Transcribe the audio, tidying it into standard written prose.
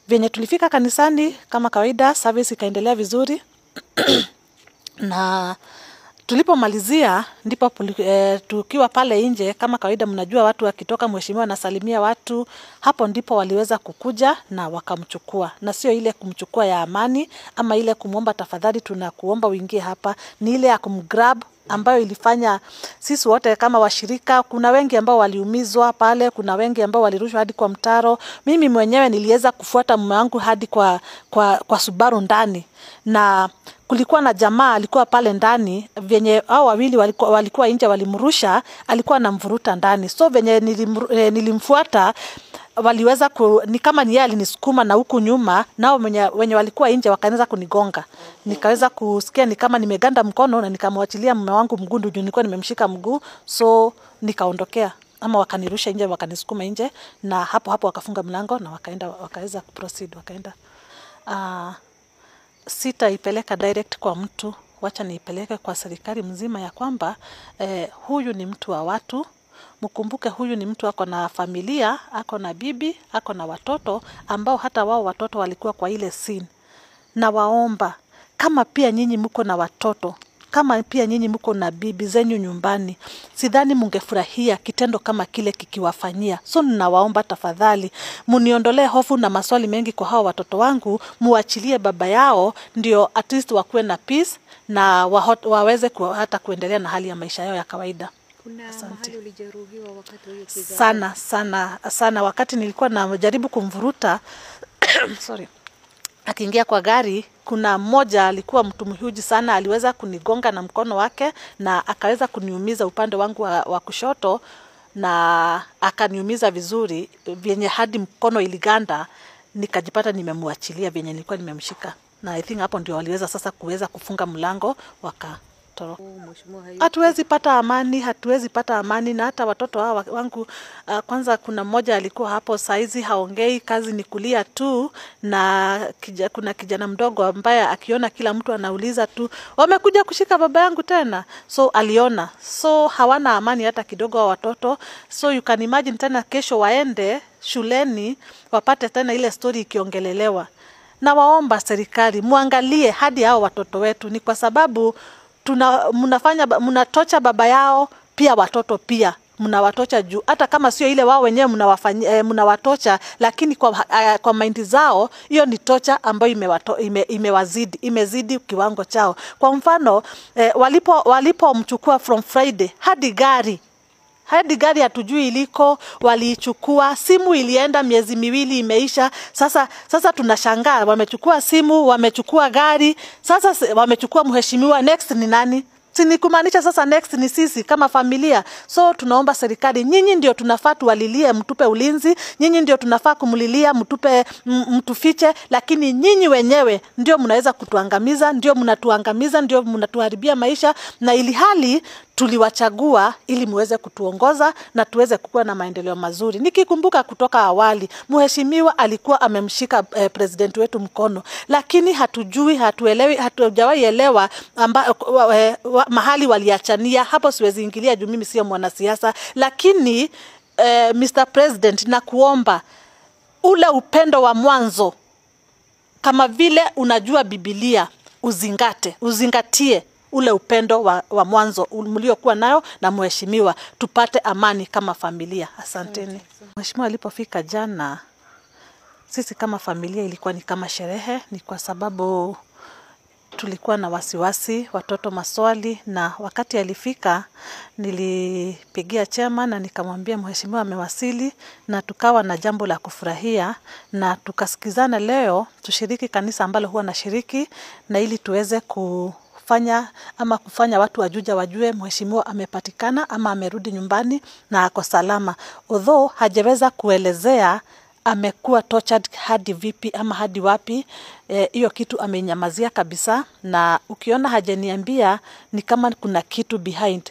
Venye tulifika kanisani kama kawaida, service ikaendelea vizuri. Na tulipomalizia ndipo tukiwa pale nje kama kawaida, mnajua watu wakitoka mheshimiwa anasalimia watu, hapo ndipo waliweza kukuja na wakamchukua. Na sio ile kumchukua ya amani ama ile kumuomba tafadhali tunakuomba uingie hapa, ni ile ya kumgrab ambayo ilifanya sisi wote kama washirika, kuna wengi ambao waliumizwa pale, kuna wengi ambao walirushwa hadi kwa mtaro. Mimi mwenyewe niliweza kufuata mume wangu hadi kwa Subaru ndani, na kulikuwa na jamaa alikuwa pale ndani, venye hao wawili walikuwa nje walimrusha, alikuwa anamvuruta ndani. So venye nilimfuata, waliweza ni kama ni yeye alinisukuma na huku nyuma, nao wenye walikuwa nje wakaanza kunigonga. Nikaweza kusikia ni kama nimeganda mkono, na nikamwachilia mume wangu mguu juu nilikuwa nimemshika mguu, so nikaondokea ama wakanirusha nje, wakanisukuma nje, na hapo wakafunga mlango na wakaweza kuproceed, wakaenda. Sitaipeleka direct kwa mtu, wacha niipeleke kwa serikali mzima ya kwamba huyu ni mtu wa watu. Mkumbuke huyu ni mtu ako na familia, ako na bibi, ako na watoto ambao hata wao watoto walikuwa kwa ile scene. Na waomba kama pia nyinyi mko na watoto, kama pia nyinyi mko na bibi zenyu nyumbani, sidhani mungefurahia kitendo kama kile kikiwafanyia. So ninawaomba tafadhali, muniondolee hofu na maswali mengi kwa hao watoto wangu, muachilie baba yao, ndio at least wakuwe na peace na waweze hata kuendelea na hali ya maisha yao ya kawaida. Kuna mahali ulijeruhiwa wakati huyo kizaa? Sana wakati nilikuwa najaribu kumvuruta sorry, akiingia kwa gari, kuna mmoja alikuwa mtu mhuji sana, aliweza kunigonga na mkono wake na akaweza kuniumiza upande wangu wa kushoto, na akaniumiza vizuri vyenye hadi mkono iliganda, nikajipata nimemwachilia vyenye nilikuwa nimemshika. Na I think hapo ndio waliweza sasa kufunga mlango wakatoroka. Hatuwezi pata amani na hata watoto hawa wangu. Kwanza kuna mmoja alikuwa hapo saizi haongei, kazi ni kulia tu, na kuna kijana mdogo ambaye akiona kila mtu anauliza tu, wamekuja kushika baba yangu tena. So aliona, so hawana amani hata kidogo wa watoto. So you can imagine tena kesho waende shuleni wapate tena ile story ikiongelelewa. Na waomba serikali muangalie hadi hao watoto wetu, ni kwa sababu mnatocha baba yao, pia watoto pia mnawatocha juu. Hata kama sio ile wao wenyewe mnawatocha, lakini kwa mind zao hiyo ni tocha ambayo imezidi kiwango chao. Kwa mfano walipomchukua from Friday hadi gari hatujui iliko, walichukua simu, ilienda miezi 2 imeisha. Sasa tunashangaa, wamechukua simu, wamechukua gari, sasa wamechukua mheshimiwa, next ni nani? Ni kumaanisha sasa next ni sisi kama familia. So tunaomba serikali, nyinyi ndio tunafaa tuwalilie, mtupe ulinzi, nyinyi ndio tunafaa kumlilia, mtufiche, lakini nyinyi wenyewe ndio mnaweza kutuangamiza, ndio mnatuangamiza, ndio mnatuharibia maisha, na ili hali tuliwachagua ili muweze kutuongoza na tuweze kuwa na maendeleo mazuri. Nikikumbuka kutoka awali, mheshimiwa alikuwa amemshika president wetu mkono, lakini hatuelewi, hatujawahi elewa mahali waliachania. Hapo siwezi ingilia juu mimi sio mwanasiasa, lakini Mr. President, na kuomba ule upendo wa mwanzo, kama vile unajua Biblia, uzingatie ule upendo wa mwanzo mliokuwa nayo na mheshimiwa, tupate amani kama familia. Asanteni. Mheshimiwa alipofika jana, sisi kama familia ilikuwa ni kama sherehe, ni kwa sababu tulikuwa na wasiwasi, watoto maswali, na wakati alifika nilipigia chema na nikamwambia mheshimiwa amewasili, na tukawa na jambo la kufurahia, na tukasikizana leo tushiriki kanisa ambalo huwa na shiriki, na ili tuweze kufanya watu wajue mheshimiwa amepatikana ama amerudi nyumbani na ako salama. Although hajaweza kuelezea amekuwa tortured hadi vipi ama hadi wapi, hiyo kitu amenyamazia kabisa, na ukiona hajaniambia ni kama kuna kitu behind.